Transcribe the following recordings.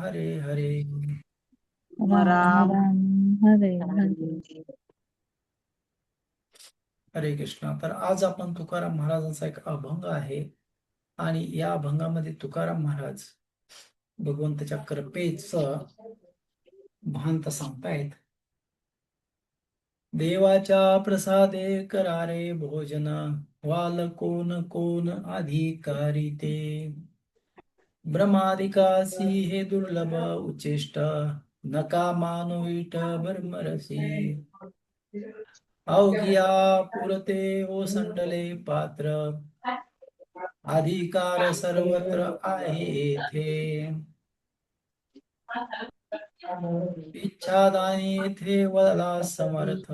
हरे हरे. राम राम राम हरे हरे. हरे कृष्ण. तर आज आपण तुकाराम महाराजांचा एक अभंग आहे आणि या अभंगामध्ये तुकाराम महाराज भगवंताच्या कृपेचं भांत सांगतायत. देवाच्या प्रसादे करारे भोजन, वाल कोण कोण अधिकारी ते. ब्रह्मादिकासी हे दुर्लभ उच्चिष्ट, नका मानू विट भरमरसी. अवघिया पुरते ओसंडले पात्र, अधिकार सर्वत्र आहे येथे. इच्छादानी येथे वळला समर्थ,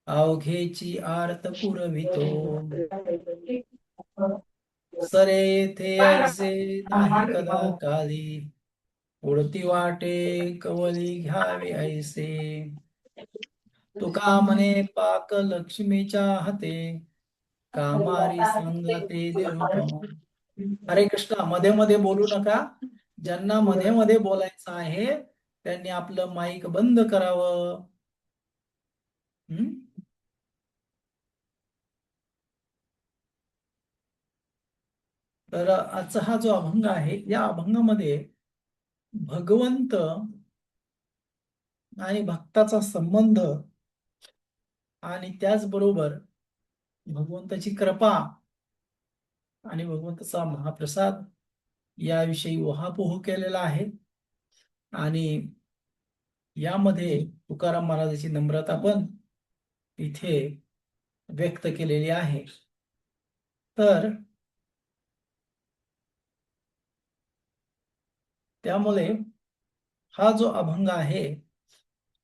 अवघेची आर्त पुरवितो. सरे येथे ऐसे नाही कदा काली, उडती वाटे कवली घ्यावे ऐसे. तुका म्हणे पाक लक्ष्मीच्या हाते, कामारी सांगते देव. हरे कृष्ण. मध्ये मध्ये बोलू नका. ज्यांना मध्ये मध्ये बोलायचं आहे त्यांनी आपलं माईक बंद करावं. हम्म? तर आजचा हा जो अभंग आहे, या अभंगामध्ये भगवंत आणि भक्ताचा संबंध आणि त्याचबरोबर भगवंताची कृपा आणि भगवंताचा महाप्रसाद याविषयी उहापोह केलेला आहे. आणि यामध्ये तुकाराम महाराजांची नम्रता पण इथे व्यक्त केलेली आहे. तर त्यामुळे हा जो अभंग आहे,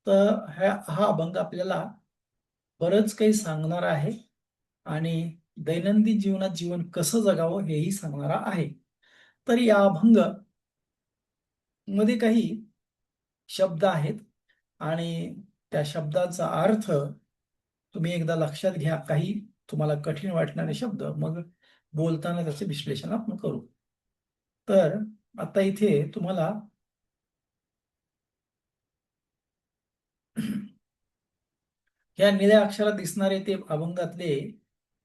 तर हा अभंग आपल्याला बरंच काही सांगणार आहे आणि दैनंदिन जीवनात जीवन कसं जगावं हेही सांगणारा आहे. तर या अभंग मध्ये काही शब्द आहेत आणि त्या शब्दाचा अर्थ तुम्ही एकदा लक्षात घ्या. काही तुम्हाला कठीण वाटणारे शब्द मग बोलताना त्याचे विश्लेषण आपण करू. तर आता इथे तुम्हाला ह्या निळ्या अक्षरात दिसणारे ते अभंगातले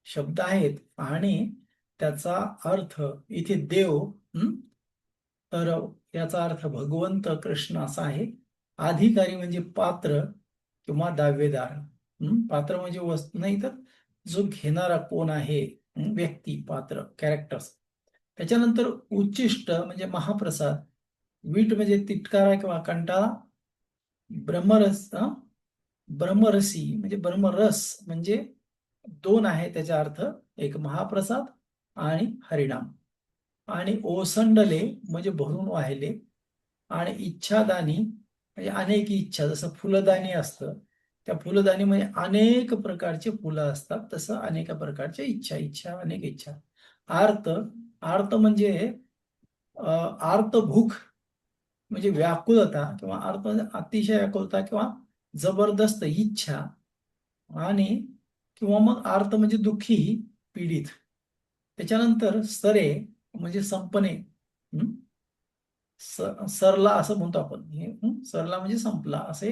शब्द आहेत आणि त्याचा अर्थ इथे देव, तर याचा अर्थ भगवंत कृष्ण असा आहे. अधिकारी म्हणजे पात्र किंवा दावेदार. पात्र म्हणजे वस्तू नाही, तर जो घेणारा कोण आहे, व्यक्ती, पात्र, कॅरेक्टर्स. त्याच्यानंतर उच्चिष्ट म्हणजे महाप्रसाद. वीट म्हणजे तिटकारा किंवा कंटाळा. ब्रह्मरस ब्रह्मरसी म्हणजे ब्रह्मरस म्हणजे दोन आहे त्याचा अर्थ, एक महाप्रसाद आणि हरिनाम. आणि ओसंडले म्हणजे भरून वाहिले. आणि इच्छादानी म्हणजे अनेक इच्छा. जसं फुलदाणी असतं, त्या फुलदाणी म्हणजे अनेक प्रकारचे फुलं असतात, तसं अनेक प्रकारच्या इच्छा. इच्छा अनेक इच्छा. आर्त, आर्त म्हणजे आर्त भूक म्हणजे व्याकुलता, किंवा अर्थ म्हणजे अतिशय व्याकुलता किंवा जबरदस्त इच्छा. आणि किंवा मग आर्त म्हणजे दुःखी, पीडित. त्याच्यानंतर सरे म्हणजे संपणे. सरला असं म्हणतो आपण. सरला म्हणजे संपला असे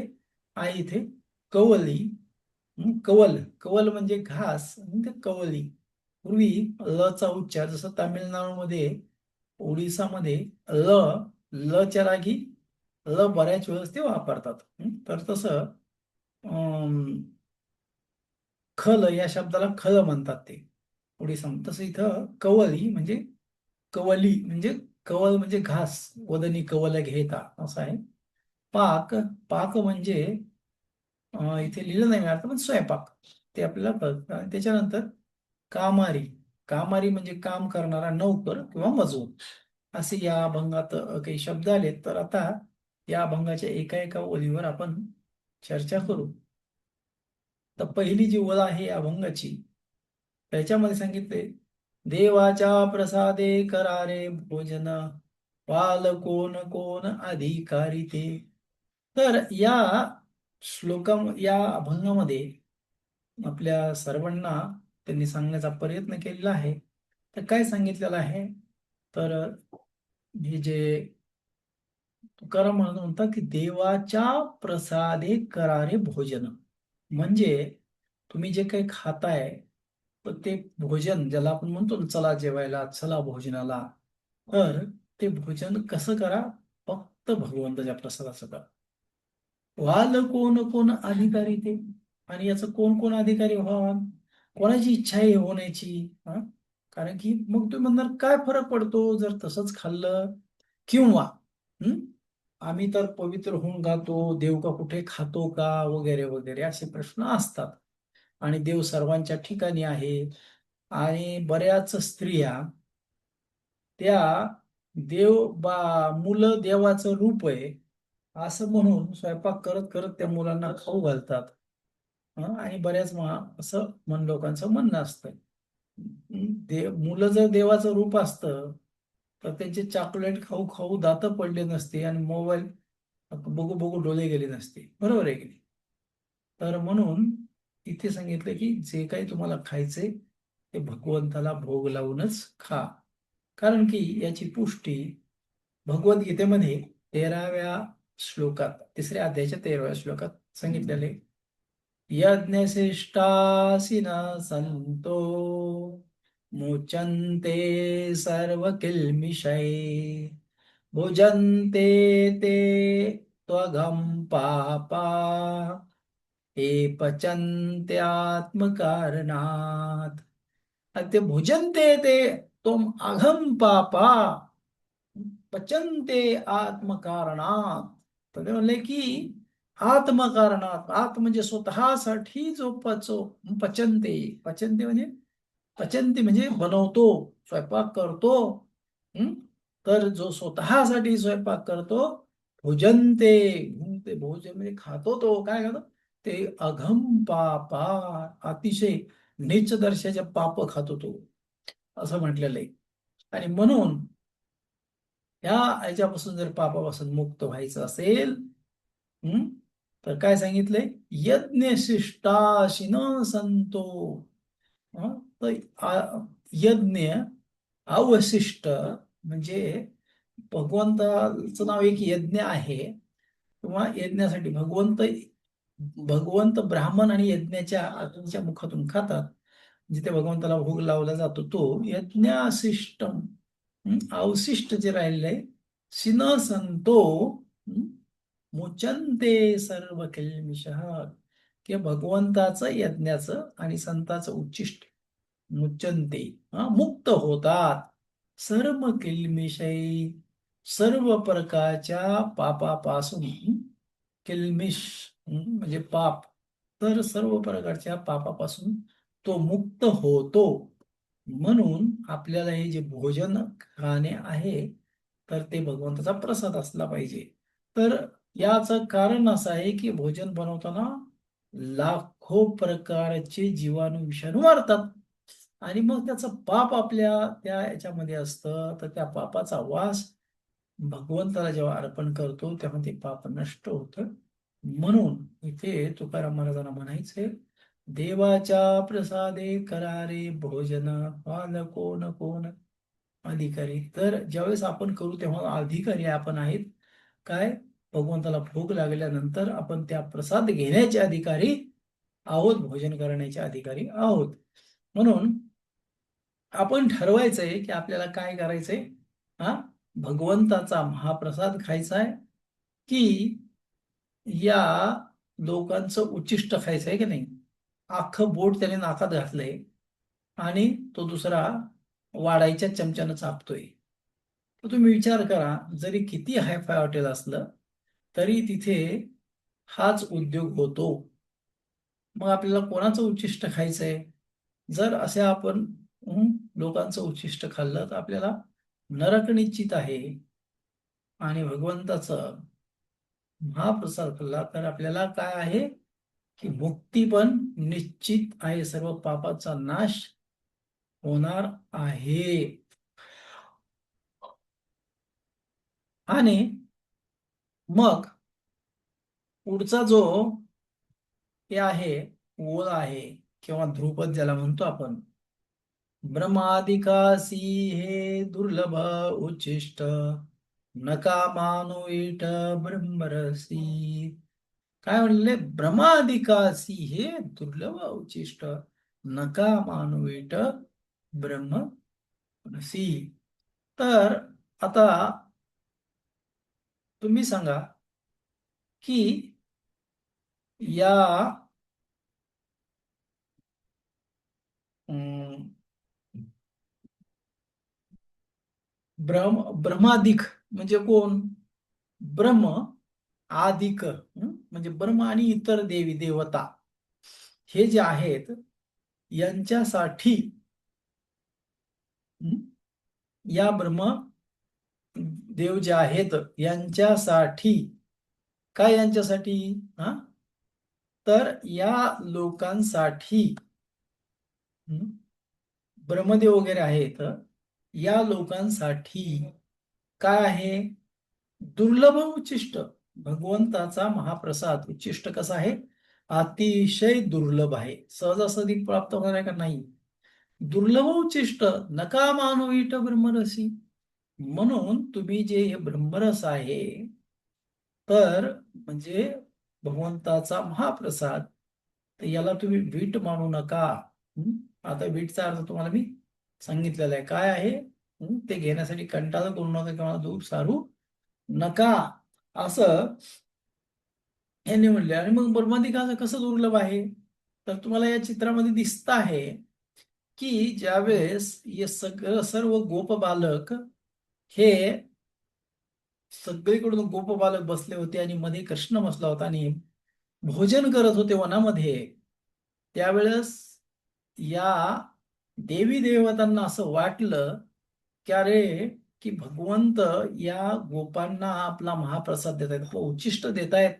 आहे इथे. कवली, कवल, कवल म्हणजे घास, ते कवली. पूर्वी लचा उच्चार, जसं तामिळनाडूमध्ये, ओडिसामध्ये ल, लच्या जागी ल बऱ्याच वेळेस ते वापरतात. तर तसं खल या शब्दाला खल म्हणतात ते ओडिसा. तसं इथं कवली म्हणजे कवली म्हणजे कवल म्हणजे घास, वदनी कवल घेता असं आहे. पाक, पाक म्हणजे इथे लिहिलं नाही अर्थ, पण स्वयंपाक ते आपल्याला कळतं. आणि त्याच्यानंतर कामारी, कामारी म्हणजे काम करणारा, नौकर किंवा मजूर. असे या अभंगात काही शब्द आले. तर आता या अभंगाच्या एका एका ओळीवर आपण चर्चा करू. तर पहिली जी ओळ आहे अभंगाची, त्याच्यामध्ये सांगितले, देवाच्या प्रसादे करारे भोजन, पाल कोण कोण अधिकारी ते. तर या श्लोका, या अभंगामध्ये आपल्या सर्वांना त्यांनी सांगण्याचा प्रयत्न केलेला आहे. तर काय सांगितलेलं आहे, तर हे जे तुकाराम महाराज म्हणतात की देवाच्या प्रसादे करारे भोजन. म्हणजे तुम्ही जे काही खाताय तर ते भोजन, ज्याला आपण म्हणतो ना चला जेवायला, चला भोजनाला, तर ते भोजन कसं करा? फक्त भगवंताच्या प्रसादाचं करा. व्हाल कोण कोण अधिकारी ते, आणि याचं कोण कोण अधिकारी व्हावा? कोणाची इच्छा आहे होण्याची? हा? कारण की मग तुम्ही म्हणणार काय फरक पडतो जर तसंच खाल्लं, किंवा हं? आम्ही तर पवित्र होऊन खातो, देव का कुठे खातो का, वगैरे वगैरे असे प्रश्न असतात. आणि देव सर्वांच्या ठिकाणी आहे. आणि बऱ्याच स्त्रिया त्या मुलं देवाचं रूप आहे असं म्हणून स्वयंपाक करत करत त्या मुलांना खाऊ घालतात. आणि बऱ्याच असं लोकांचं म्हणणं असतं. मुलं जर देवाचं रूप असतं तर त्यांचे चॉकलेट खाऊ खाऊ दात पडले नसते आणि मोबाईल बघू बघू डोळे गेले नसते. बरोबर आहे की नाही? तर म्हणून इथे सांगितलं की जे काही तुम्हाला खायचंय ते भगवंताला भोग लावूनच खा. कारण की याची पुष्टी भगवद्गीतेमध्ये 13व्या श्लोकात, 3ऱ्या अध्यायाच्या 13व्या श्लोकात सांगितलेले, यज्ञशिष्टासि न संतो मुचन्ते सर्व किल्मिषै भुजन्ते ते त्वघं पापा हे पचन्त्यात्मकारणात्. आणि ते भुजन्ते ते त्वम अघम पापा पचन्ते आत्मकारणात. तर ते म्हणले की आत्मकारणात, आत म्हणजे स्वतःसाठी जो पचनते, पचनते म्हणजे पचनते म्हणजे बनवतो, स्वयंपाक करतो. हं? तर जो स्वतःसाठी स्वयंपाक करतो, भुजनते, भुंगते, भोजन म्हणजे खातो, तो काय खातो? ते अघम पापा, अतिशय नीच दर्जाचे पाप खातो तो, असं म्हटलेलं आहे. आणि म्हणून या ह्याच्यापासून जर पापापासून मुक्त व्हायचं असेल, हं, तर काय सांगितलंय? यज्ञशिष्टाशी न संतो. हं, तर यज्ञ अवशिष्ट म्हणजे भगवंताचं नाव एक यज्ञ आहे, किंवा यज्ञासाठी भगवंत भगवंत ब्राह्मण आणि यज्ञाच्या अग्नीच्या मुखातून खातात. जिथे भगवंताला भोग लावला जातो तो यज्ञाशिष्टम. अवशिष्ट जे राहिलेले शिन संतो हं, मुचन्ते सर्व किल्मिषः, कि भगवंताचं यज्ञाचं आणि संताचं उच्चिष्ट मुचन्ते, मुक्त होतात सर्व किल्मिषै, सर्व प्रकारच्या पापापासून. किल्मिष म्हणजे पाप, तर सर्व प्रकारच्या पापापासून तो मुक्त होतो. म्हणून आपल्याला हे जे भोजन खाणे आहे तर ते भगवंताचा प्रसाद असला पाहिजे. तर याचं कारण असं आहे की भोजन बनवताना लाखो प्रकारचे जीवाणू विषाणू मारतात, आणि मग त्याचं पाप आपल्या त्या याच्यामध्ये असतं. तर त्या पापाचा वास भगवंताला जेव्हा अर्पण करतो तेव्हा ते पाप नष्ट होतं. म्हणून इथे तुकाराम महाराजांना म्हणायचंय, देवाच्या प्रसादे करारे भोजन, पाल कोण कोण अधिकारी. तर ज्यावेळेस आपण करू तेव्हा अधिकारी आपण आहेत. काय? भगवंताला भोग लागल्यानंतर आपण त्या प्रसाद घेण्याचे अधिकारी आहोत, भोजन करण्याचे अधिकारी आहोत. म्हणून आपण ठरवायचंय की आपल्याला काय करायचंय. हा, भगवंताचा महाप्रसाद खायचा आहे की या लोकांचं उच्चिष्ट खायचं आहे की नाही? अख्खं बोट त्याने नाकात घातलंय आणि तो दुसरा वाढायच्या चमच्यानं चापतोय. तर तुम्ही विचार करा, जरी किती हायफाय हॉटेल असलं तरी तिथे हाच उद्योग होतो. मग आपल्याला कोणाचं उच्चिष्ट खायचंय? जर असे आपण लोकांचं उच्चिष्ट खाल्लं तर आपल्याला नरक निश्चित आहे. आणि भगवंताचं महाप्रसाद खाल्ला तर आपल्याला काय आहे की मुक्ती पण निश्चित आहे, सर्व पापाचा नाश होणार आहे. आणि मग पुढचा जो हे आहे, ओळ आहे किंवा ध्रुपद ज्याला म्हणतो आपण, ब्रह्मादिकासी हे दुर्लभ उच्चिष्ट नका मानू विट ब्रह्मरसी. काय म्हणले? भ्रमाधिकासी हे दुर्लभ उचिष्ट, नका मानू विट ब्रह्मरसी. तर आता तुम्ही सांगा की या अं, ब्रह्मादिक म्हणजे कोण? ब्रह्म आदिक म्हणजे ब्रह्म आणि इतर देवी देवता हे जे आहेत यांच्यासाठी हं, या ब्रह्म देव जे आहेत यांच्यासाठी, काय यांच्यासाठी? हा, तर या लोकांसाठी हं, ब्रह्मदेव वगैरे आहेत, या लोकांसाठी काय आहे? दुर्लभ उच्चिष्ट भगवंताचा महाप्रसाद. उच्चिष्ट कसा आहे? अतिशय दुर्लभ आहे. सहजासहजी प्राप्त होणार आहे का? नाही. दुर्लभ उच्चिष्ट नका मानू इट ब्रह्मरसी. म्हणून तुम्ही जे हे ब्रह्मरस आहे तर म्हणजे भगवंताचा महाप्रसाद, तर याला तुम्ही वीट मानू नका. हं? आता वीटचा अर्थ तुम्हाला मी सांगितलेला आहे. काय आहे? ते घेण्यासाठी कंटाळा करू नका किंवा दूर सारू नका, असं यांनी म्हणले. आणि मग ब्रह्मादिकाचं कसं दुर्लभ आहे? तर तुम्हाला या चित्रामध्ये दिसत आहे की ज्यावेळेस हे सगळं सर्व गोप बालक हे सगळीकडून गोप बालक बसले होते आणि मध्ये कृष्ण बसला होता आणि भोजन करत होते वनामध्ये, त्यावेळेस या देवी देवतांना असं वाटलं की अरे, की भगवंत या गोपांना आपला महाप्रसाद देत आहेत, आपलं उच्चिष्ट देत आहेत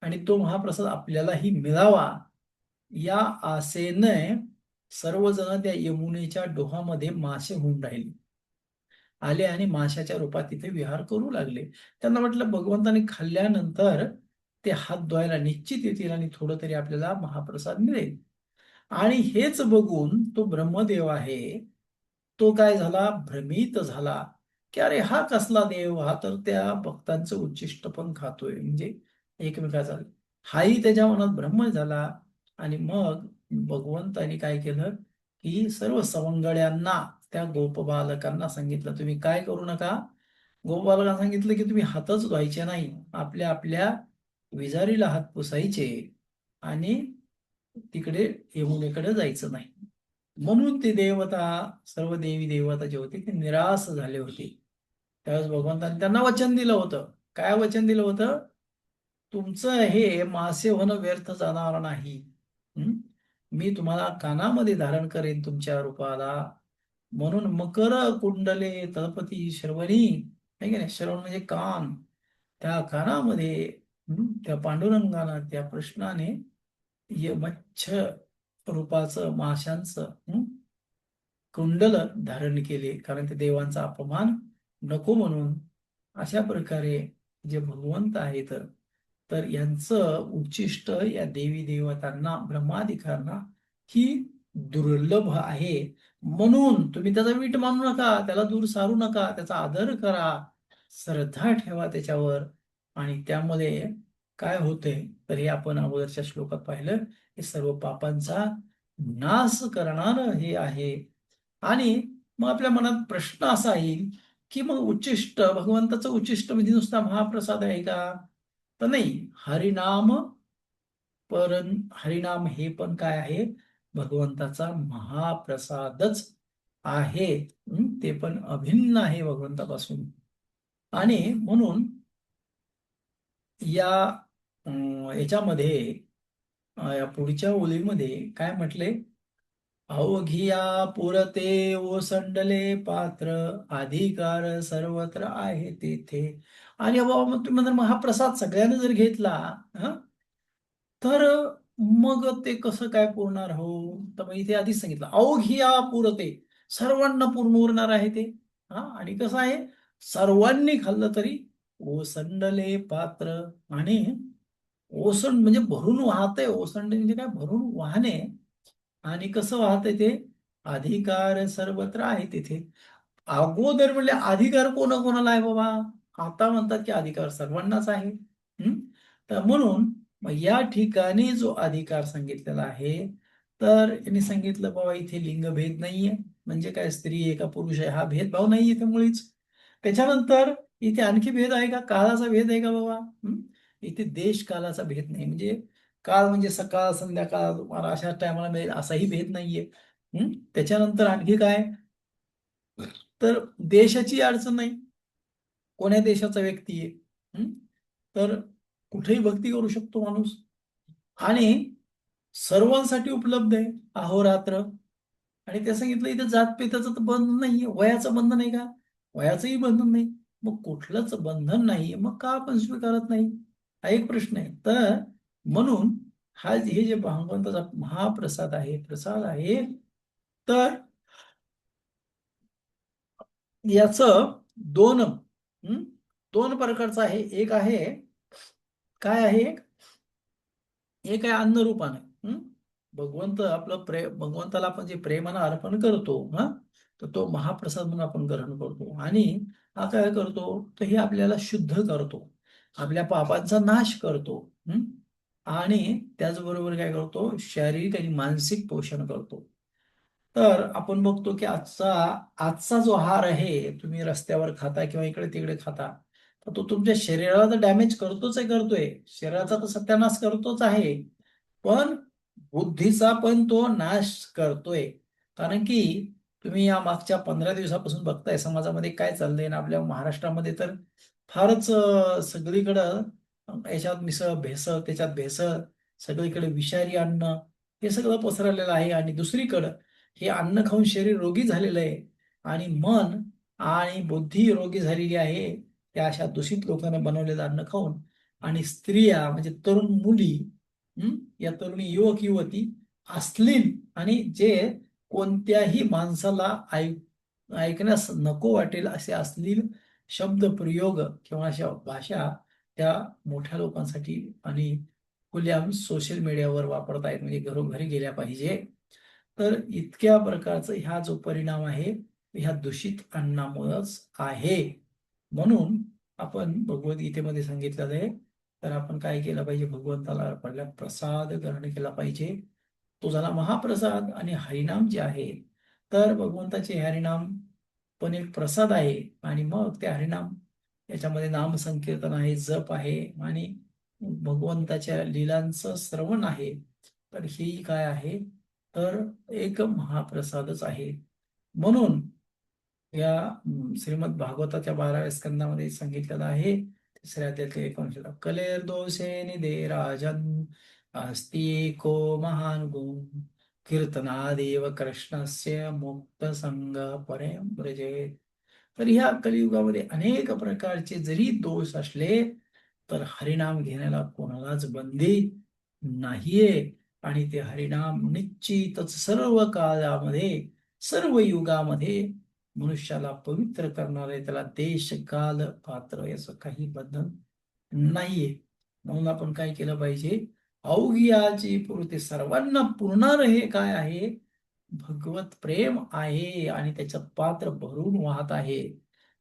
आणि तो महाप्रसाद आपल्यालाही मिळावा, या आशेने सर्वजण त्या यमुनेच्या डोहामध्ये मासे होऊन राहिले, आले आणि माशाच्या रूपात तिथे विहार करू लागले. त्यांना म्हटलं भगवंताने खाल्ल्यानंतर ते हात धुवायला निश्चित येतील आणि थोडं तरी आपल्याला महाप्रसाद मिळेल. आणि हेच बघून तो ब्रह्मदेव आहे तो काय झाला? भ्रमित झाला की अरे हा कसला देव? हा तर त्या भक्तांचं उच्चिष्ट पण खातोय, म्हणजे एकमेकाचा. हाही त्याच्या मनात भ्रम झाला. आणि मग भगवंतानी काय केलं की सर्व सवंगड्यांना, त्या गोपबालकांना सांगितलं तुम्ही काय करू नका. गोपबालकांना सांगितलं की तुम्ही हातच धुवायचे नाही, आपल्या आपल्या विजारीला हात पुसायचे आणि तिकडे यमुनेकडे जायचं नाही. म्हणून ते देवता, सर्व देवी देवता जे होते ते निराश झाले होते. त्यावेळेस भगवंतांनी त्यांना वचन दिलं होतं. काय वचन दिलं होतं? तुमचं हे मासे होणं व्यर्थ जाणार नाही. हं? मी तुम्हाला कानामध्ये धारण करेन तुमच्या रूपाला. म्हणून मकर कुंडले तळपती श्रवणी, आहे की नाही? श्रवण म्हणजे कान. त्या कानामध्ये त्या पांडुरंगानं, त्या कृष्णाने मच्छ रूपाचं माशांचं कुंडल धारण केले, कारण ते देवांचा अपमान नको म्हणून. अशा प्रकारे जे भगवंत आहेत तर यांचं उच्चिष्ट या देवी देवतांना, ब्रह्मादिकांना ही दुर्लभ आहे. म्हणून तुम्ही त्याचा वीट मानू नका, त्याला दूर सारू नका, त्याचा आदर करा, श्रद्धा ठेवा त्याच्यावर. आणि त्यामुळे काय होते तर हे आपण अगोदरच्या श्लोकात पाहिलं, हे सर्व पापांचा नाश करणारं हे आहे. आणि मग आपल्या मनात प्रश्न असा येईल की मग उच्चिष्ट, भगवंताचं उच्चिष्ट म्हणजे नुसता महाप्रसाद आहे का? तर नाही. हरिनाम हे पण काय आहे? भगवंताचा महाप्रसादच आहे. ते पण अभिन्न आहे भगवंतापासून. आणि म्हणून या याच्यामध्ये या पुढच्या ओळीमध्ये काय म्हटले? अवघिया पुरते ओसंडले पात्र, अधिकार सर्वत्र आहे तेथे. आणि बाबा मग तुम्ही म्हणता महाप्रसाद सगळ्यांनी जर घेतला हं, तर मग ते कसं काय पुरणार हो? तर मग इथे आधीच सांगितलं अवघिया पुरते, सर्वांना पूर्ण उरणार आहे ते. हा, आणि कसं आहे? सर्वांनी खाल्लं तरी ओसंडले पात्र. आणि ओसंड म्हणजे भरून वाहतंय, ओसंड म्हणजे काय? भरून वाहने. आणि कसं वाहतंय ते? अधिकार सर्वत्र आहे तिथे. अगोदर म्हणजे अधिकार कोणाकोणाला आहे बाबा? आता म्हणतात की अधिकार सर्वांनाच आहे. तर म्हणून मग या ठिकाणी जो अधिकार सांगितलेला आहे, तर यांनी सांगितलं बाबा इथे लिंगभेद नाहीये, म्हणजे काय स्त्री आहे का पुरुष आहे हा भेदभाव नाही इथे मुळीच. त्याच्यानंतर इथे आणखी भेद आहे का, काळाचा भेद आहे का बाबा? इथे देश कालाचा भेद नाही, म्हणजे काळ म्हणजे सकाळ संध्याकाळ तुम्हाला अशा टायमाला मिळेल असाही भेद नाहीये. त्याच्यानंतर आणखी काय, तर देशाची अडचण नाही, कोण्या देशाचा व्यक्ती आहे, तर कुठेही भक्ती करू शकतो माणूस. आणि सर्वांसाठी उपलब्ध आहे अहोरात्र. आणि ते सांगितलं इथं जातपेताचं तर बंधन नाहीये, वयाचं बंधन आहे का, वयाचंही बंधन नाही. मग कुठलंच बंधन नाहीये, मग का आपण स्वीकारत नाही, हा एक प्रश्न आहे. तर म्हणून हे जे भगवंताचा महाप्रसाद आहे, प्रसाद आहे, तर याच दोन दोन प्रकारचं आहे. एक आहे काय आहे, एक आहे अन्न रूपाने. भगवंत आपलं भगवंताला आपण जे प्रेमानं अर्पण करतो तर तो महाप्रसाद म्हणून आपण ग्रहण करतो. आणि हा काय करतो, तर हे आपल्याला शुद्ध करतो, आपल्या पापांचा नाश करतो. आणि त्याचबरोबर काय करतो, शारीरिक आणि मानसिक पोषण करतो. तर आपण बघतो की आजचा आजचा जो आहार आहे, तुम्ही रस्त्यावर खाता किंवा इकडे तिकडे खाता, तर तो तुमच्या शरीराला तर डॅमेज करतोच आहे, करतोय शरीराचा तर सत्यानाश करतोच आहे, पण बुद्धीचा पण तो नाश करतोय. कारण की तुम्ही या मागच्या 15 दिवसापासून बघताय समाजामध्ये काय चाललंय ना, आपल्या महाराष्ट्रामध्ये तर फारच सगळीकडं याच्यात मिसळ भेसळ त्याच्यात भेसळ, सगळीकडे विषारी अन्न हे सगळं पसरलेलं आहे. आणि दुसरीकडं हे अन्न खाऊन शरीर रोगी झालेलं आहे, आणि मन आणि बुद्धी रोगी झालेली आहे त्या अशा दूषित लोकांना बनवलेलं अन्न खाऊन. आणि स्त्रिया म्हणजे तरुण मुली, या तरुणी युवक युवती अश्लील आणि जे कोणत्याही माणसाला ऐकण्यास नको वाटेल असे अश्लील शब्द प्रयोग किंवा अशा भाषा त्या मोठ्या लोकांसाठी आणि खुलेआम सोशल मीडियावर वापरतायत, म्हणजे घरोघरी गेल्या पाहिजे. तर इतक्या प्रकारचा ह्या जो परिणाम आहे ह्या दूषित अन्नामुळेच आहे. म्हणून आपण भगवद्गीतेमध्ये सांगितलेलं आहे, तर आपण काय केलं पाहिजे, भगवंताला पहिला प्रसाद ग्रहण केला पाहिजे, तो झाला महाप्रसाद. आणि हरिनाम जे आहे, तर भगवंताचे हरिनाम पण एक प्रसाद आहे. आणि मग ते हरिनाम याच्यामध्ये नाम संकीर्तन आहे, जप आहे, आणि भगवंताच्या लीलांचं श्रवण आहे. तर ही काय आहे, तर एक महाप्रसादच आहे. म्हणून या श्रीमद भागवताच्या 12व्या स्कंदामध्ये सांगितलेलं आहे, तिसऱ्या अध्यायातले 19 कलेर दोषे निधे राजन अस्ति को महान गुण कीर्तनादेव कृष्णस्य मुक्त संग परम ब्रजे. तर ह्या कलियुगामध्ये अनेक प्रकारचे जरी दोष असले, तर हरिनाम घेण्याला कोणालाच बंदी नाहीये. आणि ते हरिनाम निश्चितच सर्व काळामध्ये सर्व युगामध्ये मनुष्याला पवित्र करणारे, त्याला देश काल पात्र याचं काही बंधन नाहीये. म्हणून आपण काय केलं पाहिजे, अवघियाची पूर्ती सर्वांना पुरणार हे काय आहे, भगवत प्रेम आहे, आणि त्याचं पात्र भरून वाहत आहे.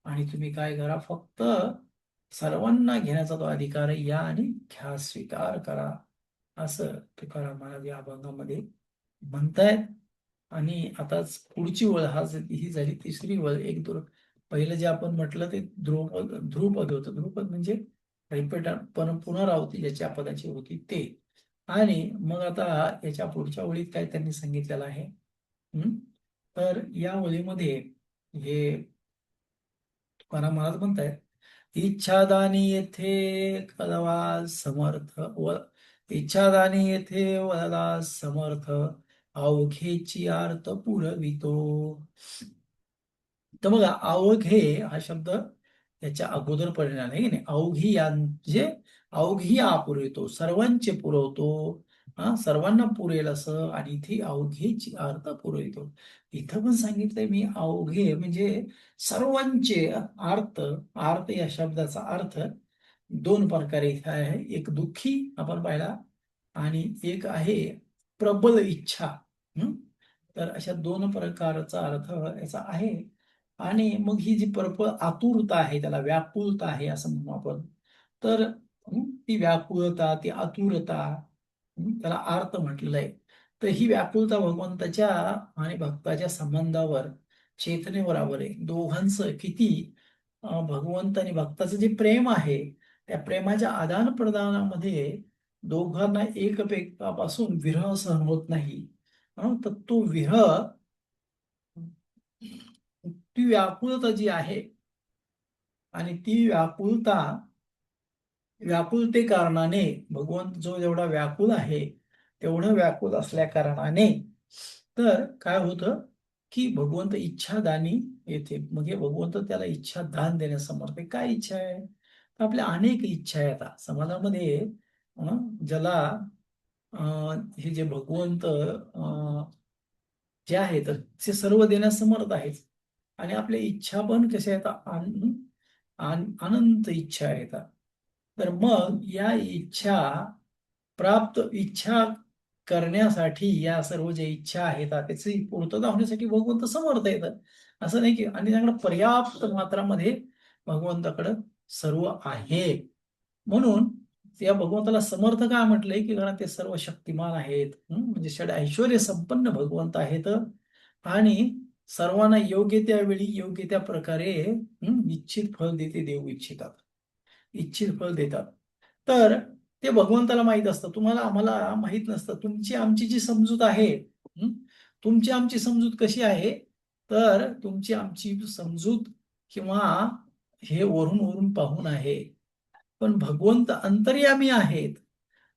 आणि तुम्ही काय करा, फक्त सर्वांना घेण्याचा तो अधिकार आहे, या आणि घ्या, स्वीकार करा, असं तुकाराम महाराज या अभंगामध्ये म्हणतायत. आणि आता पुढची वळ ही झाली तिसरी वळ. एक पहिलं जे आपण म्हटलं ते ध्रुपद होतं. ध्रुपद म्हणजे रिपीट पुनरावृत्ती ज्याच्या पदाची होती ते. आणि मग आता याच्या पुढच्या ओळीत काय त्यांनी सांगितलेलं आहे, तर या ओळीमध्ये हे तुकाराम महाराज म्हणतायत, इच्छादानी येथे कळवा समर्थ व इच्छादानी येथे वळला समर्थ अवघेची अर्थ पुरवितो. तर बघा, अवघे हा शब्द याच्या अगोदर परिणाम आहे की नाही, अवघी म्हणजे अवघी पुरवितो, सर्वांचे पुरवतो, सर्वांना पुरेल असं. आणि इथे अवघेची अर्थ पुरवितो, इथं पण सांगितलंय मी अवघे म्हणजे सर्वांचे. अर्थ अर्थ या शब्दाचा अर्थ दोन प्रकारे इथे आहे, एक दुःखी आपण पाहिला, आणि एक आहे प्रबल इच्छा. तर अशा दोन प्रकारचा अर्थ याचा आहे. आणि मग ही जी आतुरता आहे, त्याला व्याकुलता आहे असं म्हणू आपण. तर ती व्याकुलता, ती आतुरता, त्याला अर्थ म्हटलेलं आहे. तर ही व्याकुलता भगवंताच्या आणि भक्ताच्या संबंधावर, चेतनेवर आहे. दोघांचं किती भगवंत आणि भक्ताचं जे प्रेम आहे, त्या प्रेमाच्या आदान प्रदानामध्ये दोघांना एकमेकापासून विरह सहन होत नाही. तर तो विरह, ती व्याकुलता जी आहे, आणि ती व्याकुलते कारणाने भगवंत जो जेवढा व्याकुल आहे, तेवढं व्याकुल असल्या कारणाने तर काय होतं की भगवंत इच्छादानी येते. मग हे भगवंत त्याला इच्छा दान देण्यास समर्थ आहे. काय इच्छा आहे? तर आपल्या अनेक इच्छा आहेत समाजामध्ये. ज्याला हे जे भगवंत जे आहेत ते सर्व देण्यास समर्थ आहेत. आणि आपल्या इच्छा पण कशा आहेत? अनंत इच्छा आहेत. तर मग या इच्छा करण्यासाठी, या सर्व ज्या इच्छा आहेत त्याची पूर्तता होण्यासाठी भगवंत समर्थ येतात. असं नाही की, आणि त्याकडे पर्याप्त मात्रामध्ये भगवंताकडे सर्व आहे. म्हणून या भगवंताला समर्थ काय म्हटलंय की कारण ते सर्व शक्तिमान आहेत. म्हणजे ऐश्वर्य संपन्न भगवंत आहेत. आणि सर्वांना योग्य त्या वेळी योग्य त्या प्रकारे इच्छित फळ देते, देऊ इच्छितात, इच्छित फळ देतात. तर ते भगवंताला माहित असतं, तुम्हाला आम्हाला माहित नसतं. तुमची आमची जी समजूत आहे, तुमची आमची समजूत कशी आहे? तर तुमची आमची समजूत किंवा हे वरून वरून पाहून आहे. पण भगवंत अंतर्यामी आहेत,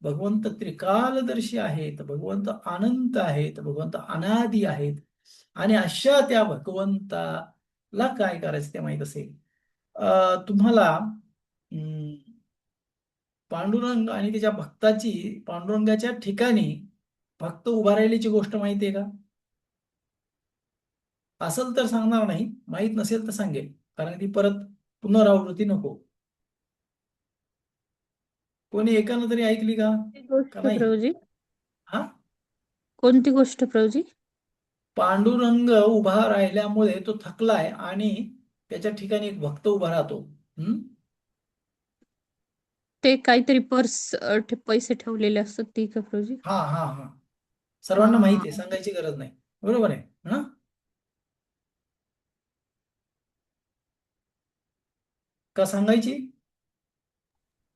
भगवंत त्रिकालदर्शी आहेत, भगवंत अनंत आहेत, भगवंत अनादी आहेत. आणि अशा त्या भगवंताला काय करायचं ते माहित असेल. तुम्हाला पांडुरंग आणि त्याच्या भक्ताची, पांडुरंगाच्या ठिकाणी भक्त उभा राहिल्याची गोष्ट माहिती आहे का? असेल तर सांगणार नाही, माहित नसेल तर सांगेल, कारण ती परत पुनरावृत्ती नको. कोणी एकानं तरी ऐकली का? कोणती गोष्ट का नाही? प्रभूजी? हा, कोणती गोष्ट प्रभूजी? पांडुरंग उभा राहिल्यामुळे तो थकलाय आणि त्याच्या ठिकाणी एक भक्त उभा राहतो. ते काहीतरी पर्स पैसे ठेवलेले असतात ती का प्रभूजी? हा हा हा, हा सर्वांना माहिती आहे, सांगायची गरज नाही. बरोबर आहे ना? का सांगायची?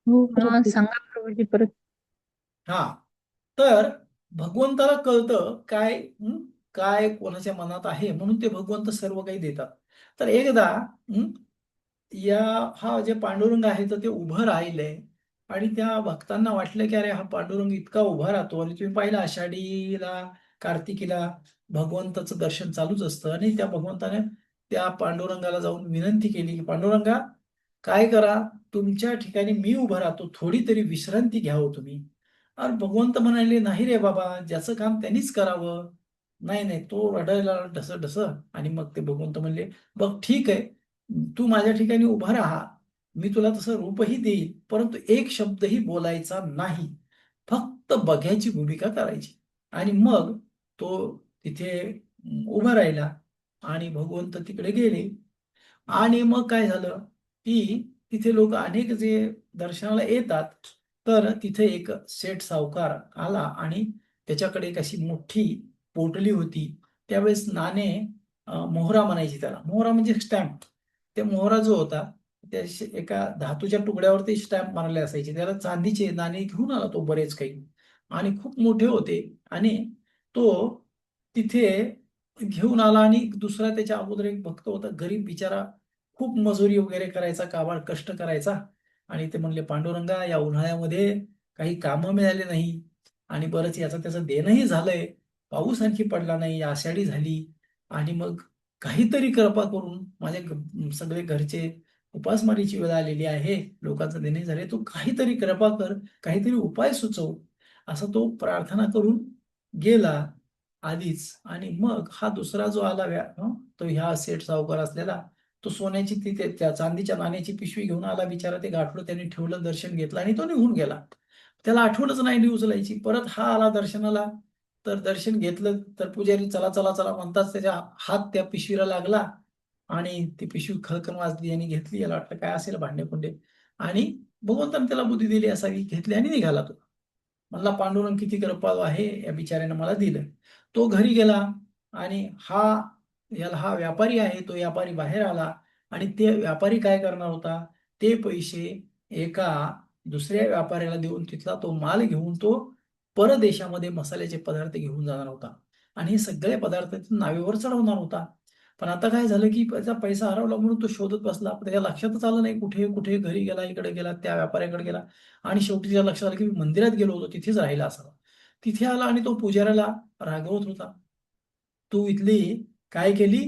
हो, हा सांगा प्रभूजी परत. हा, तर भगवंताला कळतं काय, काय कोणाच्या मनात आहे, म्हणून ते भगवंत सर्व काही देतात. तर एकदा या हा जे पांडुरंग आहे तर ते उभं राहिलंय, आणि त्या भक्तांना वाटलं की अरे हा पांडुरंग इतका उभा राहतो. आणि तुम्ही पाहिलं आषाढीला, कार्तिकीला भगवंताचं दर्शन चालूच असतं. आणि त्या भगवंताने त्या पांडुरंगाला जाऊन विनंती केली की पांडुरंगा, काय करा, तुमच्या ठिकाणी मी उभा राहतो, थोडी तरी विश्रांती घ्यावं तुम्ही. अरे भगवंत म्हणाले, नाही रे बाबा, ज्याचं काम त्यांनीच करावं. नाही नाही, तो रडायला ढस ढस. आणि मग ते भगवंत म्हणले, बघ ठीक आहे, तू माझ्या ठिकाणी उभा राहा, मी तुला तसं रूपही देईल, परंतु एक शब्दही बोलायचा नाही, फक्त बघ्याची भूमिका करायची. आणि मग तो तिथे उभा राहिला, आणि भगवंत तिकडे गेले. आणि मग काय झालं की तिथे लोक अनेक जे दर्शनाला येतात, तर तिथे एक सेठ सावकार आला, आणि त्याच्याकडे एक अशी मोठी पोटली होती. त्यावेळेस नाणे, मोहरा म्हणायची त्याला, मोहरा म्हणजे स्टॅम्प. ते मोहरा जो होता, त्या एका धातूच्या तुकड्यावरती स्टॅम्प मारले असायचे, त्याला चांदीचे नाणे घेऊन आला तो, बरेच काही, आणि खूप मोठे होते. आणि तो तिथे घेऊन आला. आणि दुसरा त्याच्या अगोदर एक भक्त होता, गरीब बिचारा, खूप मजुरी वगैरे करायचा, काबाड कष्ट करायचा. आणि ते म्हणले, पांडुरंगा, या उन्हाळ्यामध्ये काही कामं मिळाले नाही, आणि बरंच याचं त्याचं देणंही झालंय, पाऊस आणखी पडला नाही, आषाढी झाली, आणि मग काहीतरी कृपा करून, माझे सगळे घरचे उपासमारीची वेळ आलेली आहे, लोकांचं देणे झाले, तू काहीतरी कृपा कर, काहीतरी उपाय सुचव. असं तो प्रार्थना करून गेला आधीच. आणि मग हा दुसरा जो आला तो ह्या सेठ सावकार असलेला, तो सोन्याची त्या चांदीच्या नाण्याची पिशवी घेऊन आला बिचारा. ते गाठलं, त्याने ठेवलं, दर्शन घेतलं, आणि तो निघून गेला. त्याला आठवणच नाही उचलायची. परत हा आला दर्शनाला, तर दर्शन घेतलं, तर पुजारी चला चला चला म्हणताच त्याच्या हात त्या पिशवीला लागला. आणि ती पिशवी खळखळ वाजली आणि घेतली. याला वाटलं काय असेल भांडे कुंडे, आणि भगवंताने त्याला बुद्धी दिली असावी, घेतली आणि निघाला तो. म्हणला पांडुरंग किती कृपाळू आहे, या बिचाऱ्यानं मला दिलं. तो घरी गेला आणि हा व्यापारी आहे, तो व्यापारी बाहेर आला आणि ते व्यापारी काय करणार होता, ते पैसे एका दुसऱ्या व्यापाऱ्याला देऊन तिथला तो माल घेऊन तो परदेशामध्ये मसाल्याचे पदार्थ घेऊन जाणार होता आणि हे सगळे पदार्थ नावेवर चढवणार होता. पण आता काय झालं की त्याचा पैसा हरवला म्हणून तो शोधत बसला. पण त्याच्या लक्षातच आलं नाही कुठे कुठे, घरी गेला, इकडे गेला, त्या व्यापाऱ्याकडे गेला आणि शेवटी त्याच्या लक्षात आलं की मी मंदिरात गेलो होतो, तिथेच राहिला असावा. तिथे आला आणि तो पुजाऱ्याला रागवत होता, तू इथली काय केली,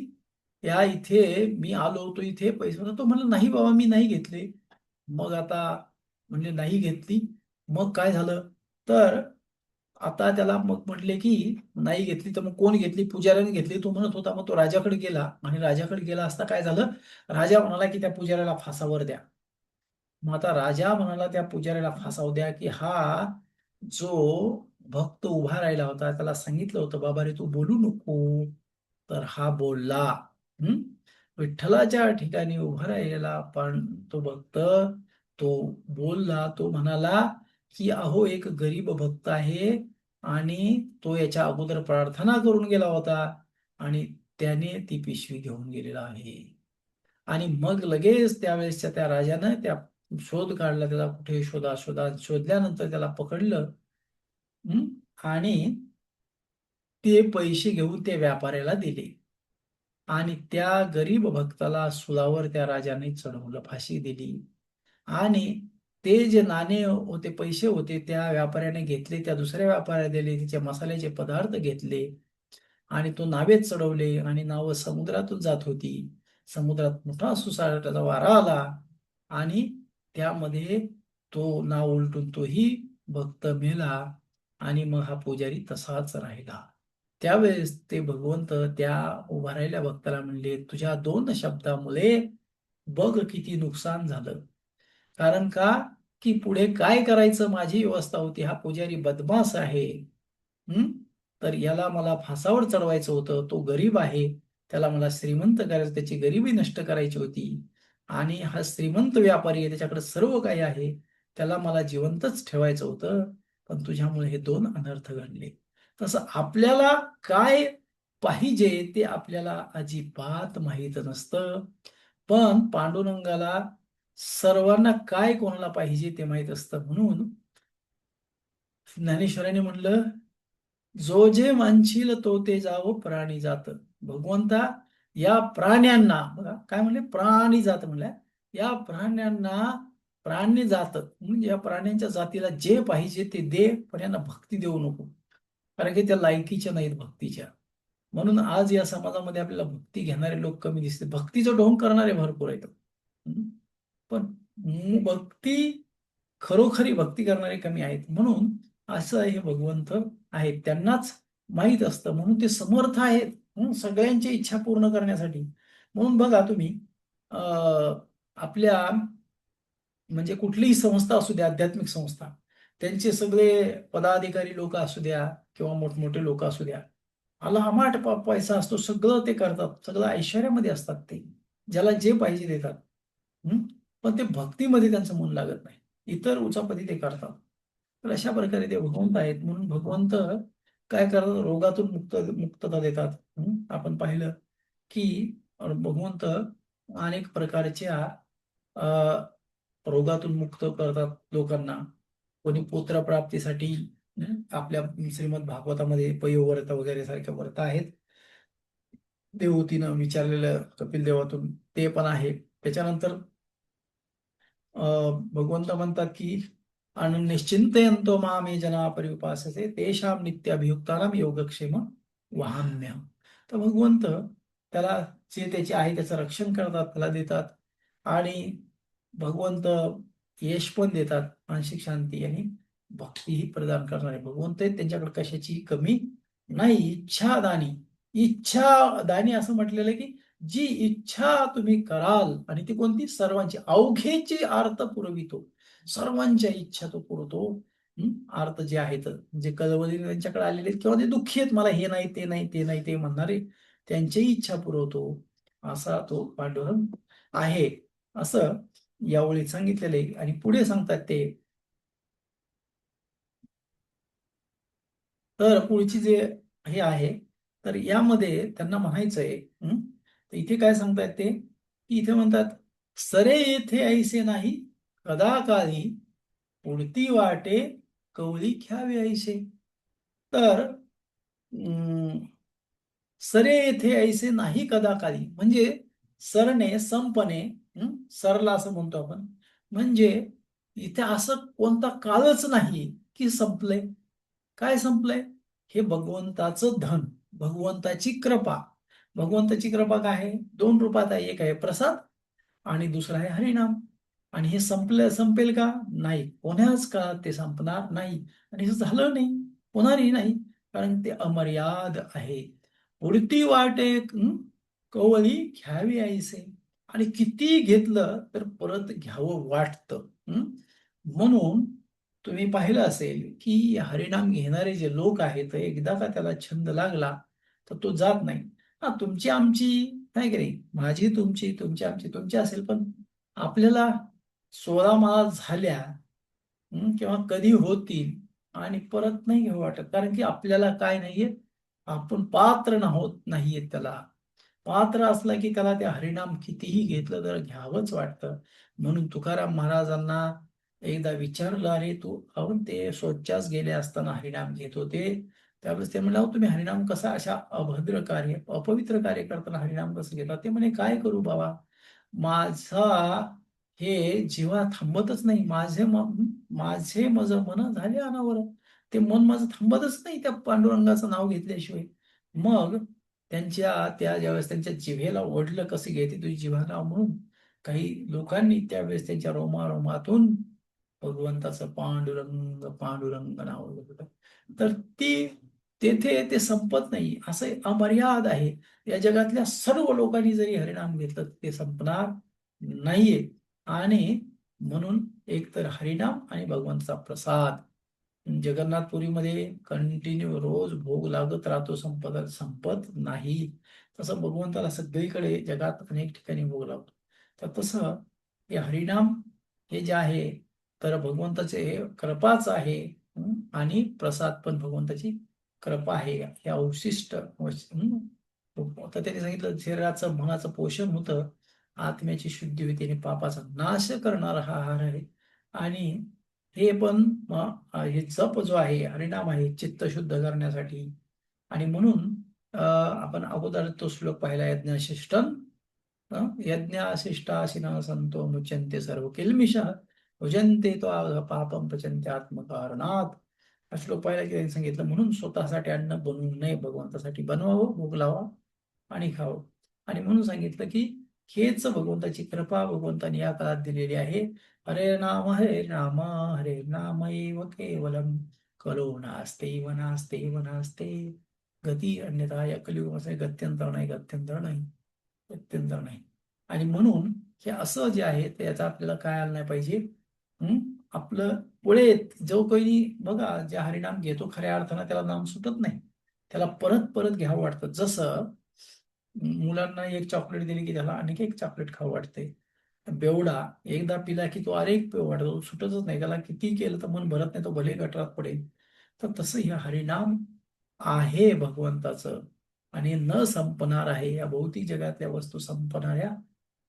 या इथे मी आलो होतो, इथे पैसे होता. तो म्हणला नाही बाबा मी नाही घेतले. मग आता म्हणजे नाही घेतली. मग काय झालं तर आता त्याला मग म्हटले की नाही घेतली तर मग कोण घेतली, पुजाऱ्याने घेतली, तो म्हणत होता. मग तो राजाकडे गेला आणि राजाकडे गेला असता काय झालं, राजा म्हणाला की त्या पुजाऱ्याला फासावर द्या. मग आता राजा म्हणाला त्या पुजाऱ्याला फासावर द्या की हा जो भक्त उभा राहिला होता त्याला सांगितलं होतं बाबा रे तू बोलू नको, तर हा बोलला. हम्म विठ्ठलाच्या ठिकाणी उभा राहिलेला पण तो भक्त, तो बोलला. तो म्हणाला की अहो एक गरीब भक्त आहे आणि तो याच्या अगोदर प्रार्थना करून गेला होता आणि त्याने ती पिशवी घेऊन गेलेला आहे. आणि मग लगेच त्यावेळेसच्या त्या राजानं त्या शोध काढला, त्याला कुठे शोधा शोधा शोधल्यानंतर त्याला पकडलं. हं? आणि ते पैसे घेऊन ते व्यापाऱ्याला दिले आणि त्या गरीब भक्ताला सुळावर त्या राजाने चढवलं, फाशी दिली. आणि ते जे नाणे होते, पैसे होते, त्या व्यापाऱ्याने घेतले, त्या दुसऱ्या व्यापाऱ्याला दिले, तिचे मसाल्याचे पदार्थ घेतले आणि तो नावेत चढवले आणि नाव समुद्रातून जात होती. समुद्रात मोठा सुसाट्याचा वारा आला आणि त्यामध्ये तो नाव उलटून तोही भक्त मेला आणि मग हा पुजारी तसाच राहिला. त्यावेळेस ते भगवंत त्या उभा राहिल्या भक्ताला म्हणले, तुझ्या 2 शब्दामुळे बघ किती नुकसान झालं. कारण का की पुढे काय करायचं माझी व्यवस्था होती, हा पुजारी बदमाश आहे. हं? तर याला मला फासावर चढवायचं होतं, तो गरीब आहे, त्याला मला श्रीमंत करायचं, त्याची गरिबी नष्ट करायची होती. आणि हा श्रीमंत व्यापारी आहे, त्याच्याकडे सर्व काही आहे, त्याला मला जिवंतच ठेवायचं होतं. पण तुझ्यामुळे हे 2 अनर्थ घडले. तसं आपल्याला काय पाहिजे ते आपल्याला अजिबात माहीत नसतं. पण पांडुरंगाला सर्वांना काय कोणाला पाहिजे ते माहीत असतं. म्हणून ज्ञानेश्वरांनी म्हणलं, जो जे मानशील तो ते जावो प्राणी जात. भगवंता या प्राण्यांना बघा काय म्हणले, प्राणी जात म्हणल्या, या प्राण्यांना प्राणी जात म्हणजे या प्राण्यांच्या जातीला जे पाहिजे ते दे, पण यांना भक्ती देऊ नको, कारण की त्या लायकीच्या नाहीत भक्तीच्या. म्हणून आज या समाजामध्ये आपल्याला भक्ती घेणारे लोक कमी दिसते, भक्तीचं ढोंग करणारे भरपूर आहेत. हं? पण भक्ती, खरोखरी भक्ती करणारे कमी आहेत. म्हणून असं हे भगवंत आहेत, त्यांनाच माहीत असतं, म्हणून ते समर्थ आहेत सगळ्यांची इच्छा पूर्ण करण्यासाठी. म्हणून बघा तुम्ही आपल्या म्हणजे कुठलीही संस्था असू द्या, आध्यात्मिक संस्था, त्यांचे सगळे पदाधिकारी लोक असू द्या किंवा मोठमोठे लोक असू द्या, अल्लामाट पैसा असतो, सगळं ते करतात, सगळं ऐश्वर्यामध्ये असतात, ते ज्याला जे पाहिजे देतात. हं? पण ते भक्तीमध्ये त्यांचं मन लागत नाही, इतर उचापती ते करतात. तर अशा प्रकारे ते भगवंत आहेत. म्हणून भगवंत काय करतात, रोगातून मुक्तता देतात. आपण पाहिलं की भगवंत अनेक प्रकारच्या रोगातून मुक्त करतात लोकांना. कोणी पुत्रप्राप्तीसाठी आपल्या श्रीमद भागवतामध्ये पयोव्रत वगैरे सारख्या व्रत आहेत, देवहूतीनं विचारलेलं कपिल देवातून ते पण आहे. त्याच्यानंतर भगवंत म्हणतात की निश्चिंतयंतो मामे जना पर्युपासते तेषां नित्याभियुक्तानां योगक्षेम वहाम्यहम्. तर भगवंत त्याला जे त्याचे आहे त्याचं रक्षण करतात, त्याला देतात आणि भगवंत यश पण देतात, मानसिक शांती आणि भक्तीही प्रदान करणारे भगवंत आहेत. त्यांच्याकडे कशाची कमी नाही. इच्छा दानी असं म्हटलेलं आहे की जी इच्छा तुम्ही कराल, आणि ती कोणती, सर्वांची, अवघेची आर्त पुरवितो, सर्वांच्या इच्छा तो पुरवतो. आर्त जे आहेत जे कळवळीने त्यांच्याकडे आलेले आहेत किंवा ते दुःखी आहेत, मला हे नाही ते नाही ते नाही ते म्हणणारे, त्यांच्याही इच्छा पुरवतो. असा तो पांडुरंग आहे, असं यावेळी सांगितलेलं आहे. आणि पुढे सांगतात ते, तर पुढची जे हे आहे, तर यामध्ये त्यांना म्हणायचंय, तर इथे काय सांगतायत ते, की इथे म्हणतात, सरे येथे ऐसे नाही कदा काळी, पुढती वाटे कवळी घ्यावे ऐसे. तर सरे येथे ऐसे नाही कदा काळी, म्हणजे सरणे संपणे, सरला असं म्हणतो आपण, म्हणजे इथे असं कोणता काळच नाही की संपलंय. काय संपलंय? हे भगवंताचं धन, भगवंताची कृपा. भगवंताची कृपा काय आहे? दोन रूपात आहे. एक आहे प्रसाद आणि दुसरं आहे हरिनाम. आणि हे संपेल का? नाही, कोण्याच काळात ते संपणार नाही. आणि हे झालं नाही, होणारही नाही, कारण ते अमर्याद आहे. उडती वाटे कवळी घ्यावी ऐसे. आणि किती घेतलं तर परत घ्यावं वाटतं. म्हणून तुम्ही पाहिलं असेल की हरिनाम घेणारे जे लोक आहेत, एकदा का त्याला छंद लागला तर तो जात नाही. हा, तुमची आमची नाही की नाही, माझी तुमची, तुमची आमची, तुमची असेल, पण आपल्याला 16 माळा झाल्या, किंवा कधी होतील आणि परत नाही घेऊ वाटत, कारण की आपल्याला काय नाहीये, आपण पात्र नाहीये त्याला. पात्र असला की त्याला ते हरिनाम कितीही घेतलं तर घ्यावंच वाटतं. म्हणून तुकाराम महाराजांना एकदा विचारलं, अरे तू, अहो ते स्वच्छाच गेले असताना हरिनाम घेत होते, त्यावेळेस ते म्हणलं, अहो तुम्ही हरिनाम कसा अशा अभद्र कार्य, अपवित्र कार्य करताना हरिनाम कसं घेता? ते म्हणे, काय करू बाबा, माझा हे जीवा थांबतच नाही, माझे मन झाले अनावर, ते मन माझं थांबतच नाही त्या पांडुरंगाचं नाव घेतल्याशिवाय. मग त्या ज्यावेळेस त्यांच्या जिभेला ओढलं, कसे घेते तुझी जिव्हा नाव म्हणून, काही लोकांनी त्यावेळेस त्यांच्या रोमारोमातून भगवंताचं पांडुरंग पांडुरंग नाव घेतलं. तर ती तेथे ते संपत नाही, असं अमर्याद आहे. या जगातल्या सर्व लोकांनी जरी हरिनाम घेतलं ते संपणार नाहीये. आणि म्हणून एक तर हरिनाम आणि भगवंताचा प्रसाद, जगन्नाथपुरीमध्ये कंटिन्यू रोज भोग लागत राहतो, संपत संपत नाही. तसं भगवंताला सगळीकडे जगात अनेक ठिकाणी भोग लागतो. तर तसं हे हरिनाम हे जे आहे, तर भगवंताचे हे कृपाच आहे. आणि प्रसाद पण भगवंताची कृपा आहे. हे अवशिष्ट तर त्यांनी सांगितलं, शरीराचं मनाचं पोषण होतं, आत्म्याची शुद्धी होते आणि पापाचा नाश करणारा हा आहार आहे. आणि हे पण हे जप जो आहे, हरिनाम आहे, चित्त शुद्ध करण्यासाठी. आणि म्हणून आपण अगोदर तो श्लोक पाहिला, यज्ञशिष्टम यज्ञशिष्टाशिना संतो मुच्यन्ते सर्व किल्मिषः भुजन्ते तो पापम पचन्ते आत्मकारणात. हा श्लोक पाहिला की त्यांनी सांगितलं, म्हणून स्वतःसाठी अन्न बनवू नये, भगवंतासाठी बनवावं, भोग लावा आणि खावं. आणि म्हणून सांगितलं की हेच भगवंताची कृपा भगवंताने या काळात दिलेली आहे. हरे नाम हरे नाम, हरे नाम एव केवलम, कलो नास्ते नास्ते नास्ते गती अन्यथा. या कलियुगामध्ये गत्यंतर नाही, गत्यंतर नाही, गत्यंतर नाही. आणि म्हणून हे असं जे आहे ते, याचा आपल्याला काय आलं नाही पाहिजे. आपलं पुढे जो कोणी बघा, जे हरिनाम घेतो खऱ्या अर्थानं त्याला नाम सुटत नाही, त्याला परत परत घ्यावं वाटतं. जसं मुलांना एक चॉकलेट दिली की त्याला आणखी एक चॉकलेट खावं वाटते. बेवडा एकदा पिला की तो अरे एक पिऊ वाटतो, तो सुटतच नाही, त्याला किती केलं तर मन भरत नाही, तो भले गटारात पडेल. तर तसं हे हरिनाम आहे भगवंताचं, आणि न संपणार आहे. या भौतिक जगातल्या वस्तू संपणाऱ्या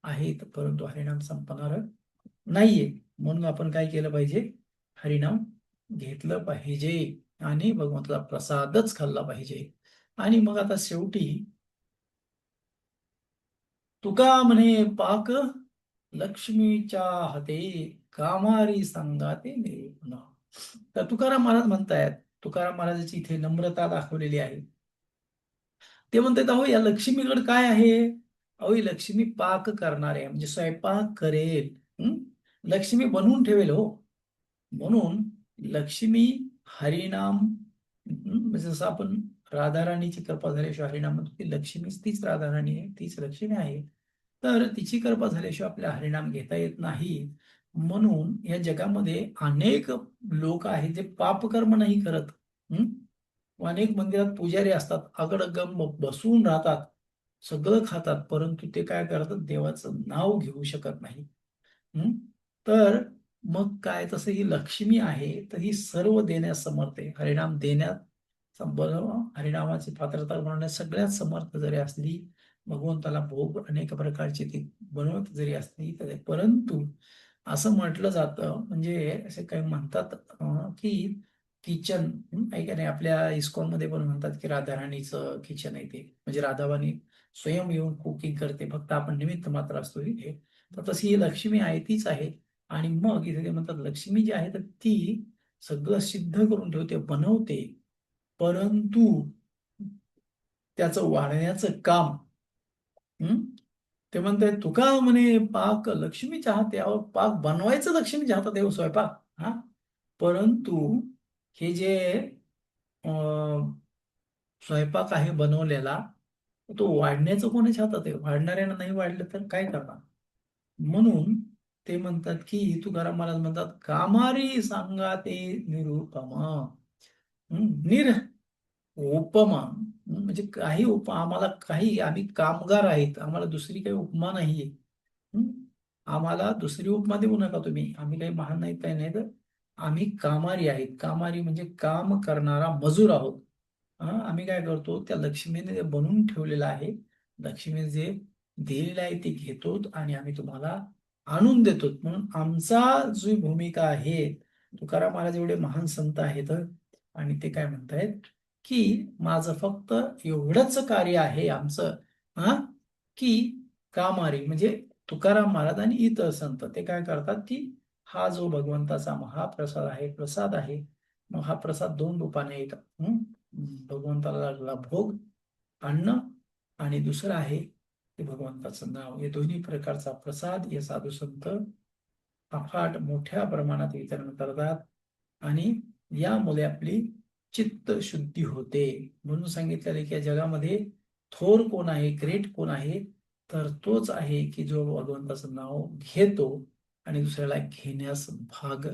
आहेत, परंतु हरिनाम संपणार नाहीये. म्हणून आपण काय केलं पाहिजे? हरिनाम घेतलं पाहिजे आणि भगवंताचा प्रसादच खाल्ला पाहिजे. आणि मग आता शेवटी तुका म्हणे, पाक लक्ष्मीच्या हाते, कामारी सांगाते मेरे पुन्हा. तर तुकाराम महाराज म्हणतायत, तुकाराम महाराजाची इथे नम्रता दाखवलेली आहे. ते म्हणतात, अहो या लक्ष्मीकडे काय आहे? अहो ही लक्ष्मी पाक करणार आहे, म्हणजे स्वयंपाक करेल. लक्ष्मी बनवून ठेवेल हो. म्हणून लक्ष्मी हरिनाम, म्हणजे जसं आपण राधाराणीची कृपा झाल्याशिवाय हरिनाम म्हणतो, ती लक्ष्मीच, तीच राधाराणी आहे, तीच लक्ष्मी आहे. तर तिची कृपा झाल्याशिवाय आपल्याला हरिनाम घेता येत नाही. म्हणून या जगामध्ये अनेक लोक आहेत जे पापकर्म नाही करत. अनेक मंदिरात पुजारी असतात, अगडगम बसून राहतात, सगळं खातात, परंतु ते काय करतात, देवाचं नाव घेऊ शकत नाही. हं? तर मग काय, तसं ही लक्ष्मी आहे तर ही सर्व देण्यास समर्थ आहे. हरिनाम देण्यात हरिनामाची पात्रता बनवण्यात सगळ्यात समर्थ जरी असली, भगवंताला भोग अनेक प्रकारची ती बनवत जरी असली तरी, परंतु असं म्हटलं जातं, म्हणजे असे काही म्हणतात की किचन आहे का नाही, आपल्या इस्कॉनमध्ये पण म्हणतात की राधाराणीचं किचन आहे ते, म्हणजे राधावाणी स्वयं येऊन कुकिंग करते, फक्त आपण निमित्त मात्र असतो इथे. तर तशी ही लक्ष्मी आहे तीच आहे. आणि मग इथे ते म्हणतात लक्ष्मी जी आहे तर ती सगळं सिद्ध करून ठेवते, बनवते, परंतु त्याचं वाढण्याचं काम, हं? ते म्हणते तुका म्हणे पाक लक्ष्मीच्या हाती, अहो पाक बनवायचं लक्ष्मीच्या हातात आहे हो, स्वयंपाक. हा, परंतु हे जे स्वयंपाक आहे बनवलेला, तो वाढण्याचं कोणाच्या हातात आहे? वाढणाऱ्यानं नाही वाढलं तर काय करणार? म्हणून ते म्हणतात की तुकाराम महाराज म्हणतात, कामारी सांगा ते निरुपमा. निर उपमा म्हणजे काही आम्हाला काही, आम्ही कामगार आहेत, आम्हाला दुसरी काही उपमा नाहीये. हं? आम्हाला दुसरी उपमा देऊ नका तुम्ही, आम्ही काही महान नाही काही नाही, तर आम्ही कामारी आहेत. कामारी म्हणजे काम करणारा मजूर आहोत. आम्ही काय करतो, त्या लक्ष्मीने जे बनवून ठेवलेलं आहे, लक्ष्मीने जे दिलेलं आहे ते घेतो आणि आम्ही तुम्हाला आणून देतो. म्हणून आमचा जी भूमिका आहे, तुकाराम महाराज एवढे महान संत आहेत आणि ते काय म्हणतायत की माझं फक्त एवढंच कार्य आहे आमचं, हा, की कामारी म्हणजे तुकाराम महाराज आणि इतर संत ते काय करतात की हा जो भगवंताचा महाप्रसाद आहे, प्रसाद आहे, मग हा प्रसाद दोन रूपाने येतो. भगवंताला लागला भोग, अन्न, आणि दुसरं आहे ते भगवंताचं नाव. हे दोन्ही प्रकारचा प्रसाद हे साधू संत अफाट मोठ्या प्रमाणात वितरण करतात आणि यामुळे आपली चित्त शुद्धी होते. म्हणून सांगितलेलं की या जगामध्ये थोर कोण आहे, ग्रेट कोण आहे, तर तोच आहे की जो भगवंताचं नाव घेतो आणि दुसऱ्याला घेण्यास भाग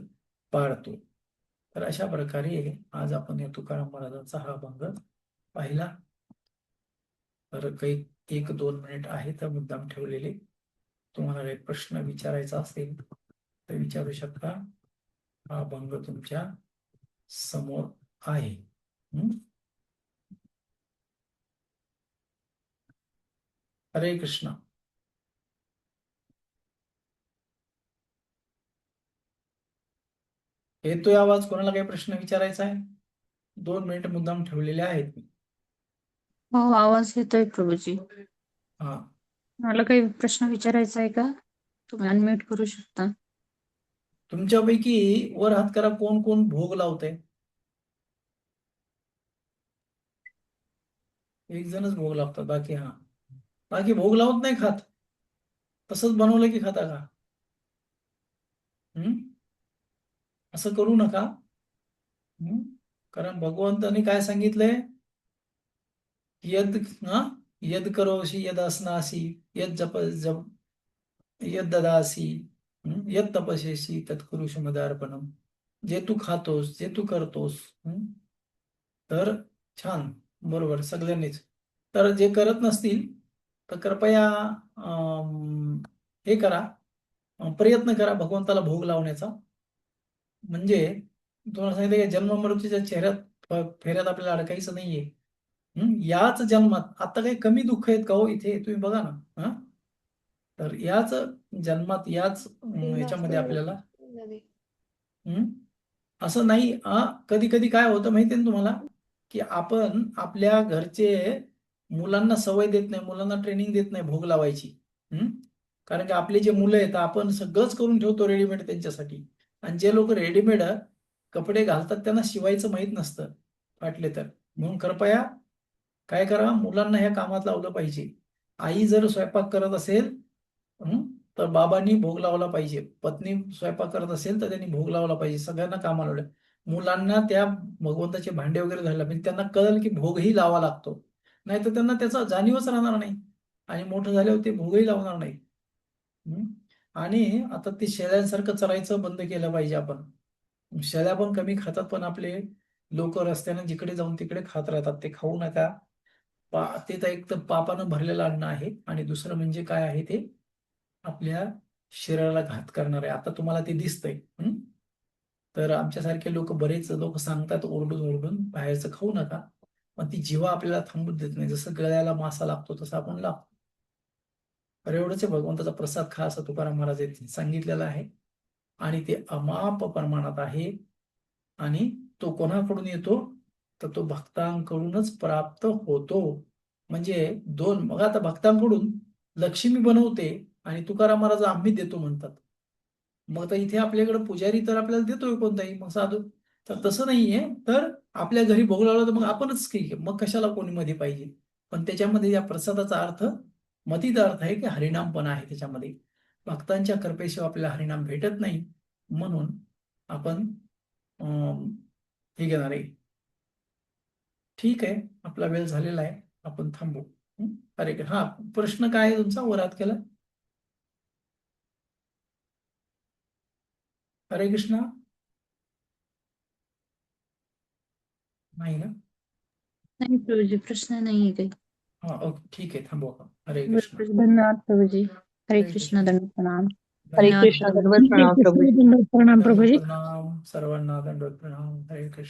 पाडतो. तर अशा प्रकारे आज आपण या तुकाराम महाराजांचा हा अभंग पाहिला. तर काही 1-2 मिनिट आहे तर मुद्दाम ठेवलेले. तुम्हाला काही प्रश्न विचारायचा असेल तर विचारू शकता. हा अभंग तुमच्या समोर आहे. हरे कृष्ण. येतोय आवाज? कोणाला काही प्रश्न विचारायचा आहे? 2 मिनिट मुद्दाम ठेवलेले आहेत मी. हो, आवाज येतोय प्रभूजी. हा, मला काही प्रश्न विचारायचा आहे का? तुम्ही अनम्यूट करू शकता. तुमच्यापैकी वर हात करा, कोण कोण भोग लावतंय? एक जणच भोग लावतात, बाकी हा, बाकी भोग लावत नाही, खात तसंच बनवलं की खाता का? हम्म असं करू नका. हम्म कारण भगवंताने काय सांगितलंय? यद हा यद करोषि यद अस्नासी यद जप जप यद ददासी यद तपस्यसी तत्कुरुष मदार्पणम. जे तू खातोस, जे तू करतोस, तर छान, बरोबर सगळ्यांनीच. तर जे करत नसतील तर कृपया हे करा, प्रयत्न करा भगवंताला भोग लावण्याचा. म्हणजे तुम्हाला सांगितलं की जन्म मृत्यूच्या फेऱ्यात आपल्याला अडकायचं नाहीये. याच जन्मात आता काही कमी दुःख आहेत का हो इथे, तुम्ही बघा ना. तर याच जन्मात याच याच्यामध्ये आपल्याला हं? असं नाही. कधी कधी काय होतं माहिती आहे ना तुम्हाला, की आपण आपल्या घरचे मुलांना सवय देत नाही, मुलांना ट्रेनिंग देत नाही भोग लावायची. हं? कारण की आपले जे मुलं आहेत आपण सगळंच करून ठेवतो रेडीमेड त्यांच्यासाठी. आणि जे लोक रेडीमेड कपडे घालतात त्यांना शिवायचं माहीत नसतं, फाटले तर. म्हणून कृपया काय करा, मुलांना ह्या कामात लावलं पाहिजे. आई जर स्वयंपाक करत असेल, हं, तर बाबांनी भोग लावला पाहिजे. पत्नी स्वयंपाक करत असेल तर त्यांनी भोग लावला पाहिजे. सगळ्यांना कामाला लावलं. मुलांना त्या भगवंताचे भांडे वगैरे घालला म्हणजे त्यांना कळेल की भोगही लावा लागतो. नाही तर त्यांना त्याचा जाणीवच राहणार नाही आणि मोठं झाल्यावर ते भोगही लावणार नाही. हं? आणि आता ते शेळ्यांसारखं चरायचं बंद केलं पाहिजे आपण. शेळ्या पण कमी खातात, पण आपले लोक रस्त्याने जिकडे जाऊन तिकडे खात राहतात. ते खाऊ नका. ते तर एक तर पापानं भरलेलं अन्न आहे आणि दुसरं म्हणजे काय आहे ते आपल्या शरीराला घात करणार आहे. आता तुम्हाला ते दिसतंय. तर आमच्यासारखे लोक, बरेच लोक सांगतात ओरडून ओरडून बाहेरचं खाऊ नका, पण ती जीवा आपल्याला थांबू देत नाही. जसं गळ्याला मासा लागतो तसं आपण लागतो. तर एवढंच आहे, भगवंताचा प्रसाद खा असं तुकाराम महाराज यांनी सांगितलेलं आहे. आणि ते अमाप प्रमाणात आहे. आणि तो कोणाकडून येतो, तर तो भक्तांकडूनच प्राप्त होतो. म्हणजे मग आता भक्तांकडून लक्ष्मी बनवते आणि तुकाराम महाराज आम्ही देतो म्हणतात. मग आता इथे आपल्याकडे पुजारी तर आपल्याला देतोय कोणताही, मग साधू तर तसं नाहीये. तर आपल्या घरी भोग लावला तर मग आपणच की मग कशाला कोणी मध्ये पाहिजे. पण त्याच्यामध्ये या प्रसादाचा अर्थ, मतीचा अर्थ आहे की हरिनाम पण आहे त्याच्यामध्ये. भक्तांच्या कृपेशिवाय आपल्याला हरिनाम भेटत नाही. म्हणून आपण हे घेणार आहे. ठीक आहे, आपला वेळ झालेला आहे, आपण थांबू. अरे हा, प्रश्न काय आहे तुमचा वर हात केला? हरे कृष्णा. नाही ना? नाही प्रभूजी, प्रश्न नाहीये काही. हा ओके, ठीक आहे, थांबू आपण. हरे बरं, कृष्णा. प्रभूजी, धन्यवाद प्रभूजी. हरे हरे कृष्ण, कृष्णा. दंड प्रणाम. हरे धन्यवाद. धन्यवाद कृष्ण, प्रभूजी. दंडवत हरे प्रणाम कृष्ण, प्रभूजी. दंड प्रणाम दंड प्रभूजी. प्रणाम सर्वांना, दंड प्रणाम. हरे कृष्ण.